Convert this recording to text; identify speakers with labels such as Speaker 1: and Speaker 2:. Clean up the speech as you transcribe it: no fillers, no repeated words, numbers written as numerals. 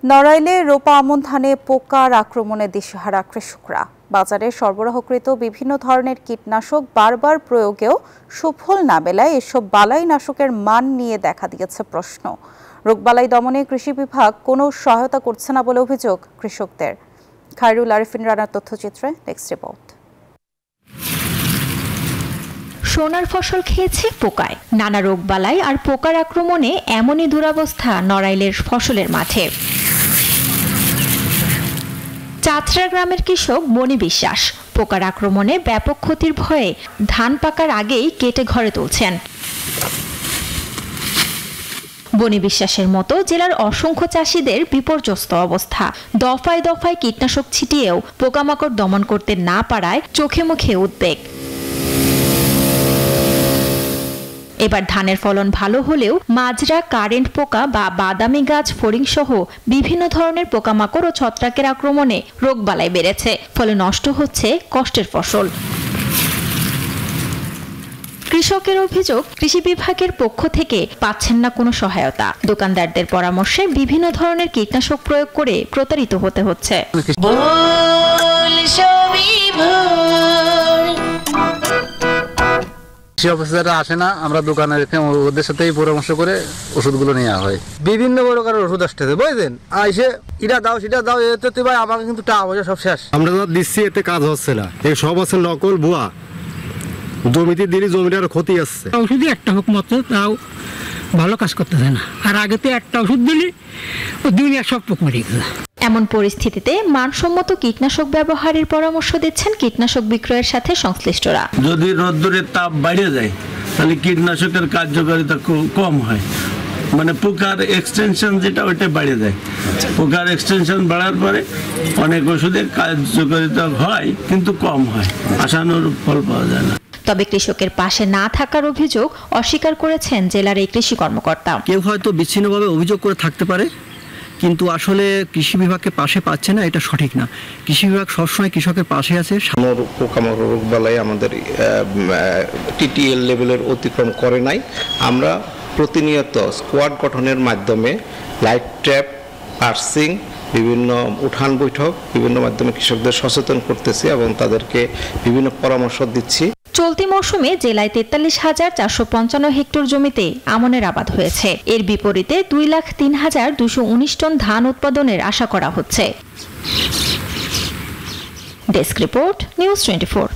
Speaker 1: নড়াইলে রোপা আমন ধানে পোকার আক্রমণে দিশেহারা কৃষকরা। বাজারে সরবরাহকৃত বিভিন্ন ধরনের কীটনাশক বারবার প্রয়োগেও সুফল না মেলায় এসব বালাইনাশকের মান নিয়ে দেখা দিয়েছে প্রশ্ন। রোগবালাই দমনে কৃষি বিভাগ কোনো সহায়তা করছে না বলে অভিযোগ কৃষকদের। খায়রুল আরিফিন রানার তথ্যচিত্রে নেক্সট রিপোর্ট।
Speaker 2: সোনার ফসল খেয়েছে পোকায়, নানা রোগবালাই আর পোকার আক্রমণে এমনই দুরবস্থা নড়াইলের ফসলের মাঠে। চাতরা গ্রামের কৃষক বনি বিশ্বাস পোকার আক্রমণে ব্যাপক ক্ষতির ভয়ে ধান পাকার আগেই কেটে ঘরে তুলছেন। বনি বিশ্বাসের মতো জেলার অসংখ্য চাষিদের বিপর্যস্ত অবস্থা। দফায় দফায় কীটনাশক ছিটিয়েও পোকামাকড় দমন করতে না পারায় চোখে মুখে উদ্বেগ। এবার ধানের ফলন ভালো হলেও মাজরা, কারেন্ট পোকা বা বাদামি গাছ, ফড়িং সহ বিভিন্ন ধরনের পোকামাকড় ও ছত্রাকের আক্রমণে রোগবালাই বেড়েছে, ফলে নষ্ট হচ্ছে কষ্টের ফসল। কৃষকের অভিযোগ, কৃষি বিভাগের পক্ষ থেকে পাচ্ছেন না কোনো সহায়তা। দোকানদারদের পরামর্শে বিভিন্ন ধরনের কীটনাশক প্রয়োগ করে প্রতারিত হতে হচ্ছে।
Speaker 3: কৃষি অফিসাররা আসে না, আমরা দোকানে রেখে ওদের সাথেই পরামর্শ করে ওষুধগুলো নেওয়া হয়।
Speaker 4: বিভিন্ন প্রকারের ওষুধ আসতেছে, বুঝলেন, আইসে এটা দাও সেটা দাও, এতে ভাই আমাকে কিন্তু টাকা পয়সা সব শেষ।
Speaker 5: আমরা দিচ্ছি, এতে কাজ হচ্ছে না। এই সব আছে নকল, ভুয়া। জমিতে দিলে জমিটার ক্ষতি আসছে।
Speaker 6: ওষুধই একটা হোক মাত্র, তাও ভালো কাজ করতেছে না। আর আগে তো একটা ওষুধ দিলি দুনিয়া সব পোক মেরে গেছে।
Speaker 2: এমন পরিস্থিতিতে মানসম্মত কীটনাশক ব্যবহারের পরামর্শ দিচ্ছেন কীটনাশক বিক্রয়ের সাথে সংশ্লিষ্টরা।
Speaker 7: যদি রোদ্দুরের তাপ বেড়ে যায় তাহলে কীটনাশকের কার্যকারিতা কম হয়, মানে পোকার এক্সটেনশন যেটা ওইটা বেড়ে যায়। পোকার এক্সটেনশন বাড়ার পরে অনেক ওষুধের কার্যকারিতা হয় কিন্তু কম হয়, আশানুরূপ ফল পাওয়া যায় না।
Speaker 2: তবে কৃষকের পাশে না থাকার অভিযোগ অস্বীকার করেছেন জেলার এই কৃষি কর্মকর্তা।
Speaker 8: কেউ হয়তো বিচ্ছিন্নভাবে অভিযোগ করে থাকতে পারে, কিন্তু আসলে কৃষি বিভাগকে পাশে পাচ্ছে না, এটা সঠিক না। কৃষি বিভাগ সবসময় কৃষকের পাশে আছে।
Speaker 9: পোকামাকড় রোগবালাই আমাদের টিটিএল লেভেলের অতিক্রম করে নাই। আমরা প্রতিনিয়ত স্কোয়াড গঠনের মাধ্যমে লাইট ট্র্যাপ, পার্সিং, বিভিন্ন উঠান বৈঠক বিভিন্ন মাধ্যমে কৃষকদের সচেতন করতেছি এবং তাদেরকে বিভিন্ন পরামর্শ দিচ্ছি।
Speaker 2: চলতি মৌসুমে জেলায় 43,455 হেক্টর জমিতে আমনের আবাদ হয়েছে। এর বিপরীতে 2,03,219 টন ধান উৎপাদনের আশা করা হচ্ছে। Desk report, news 24।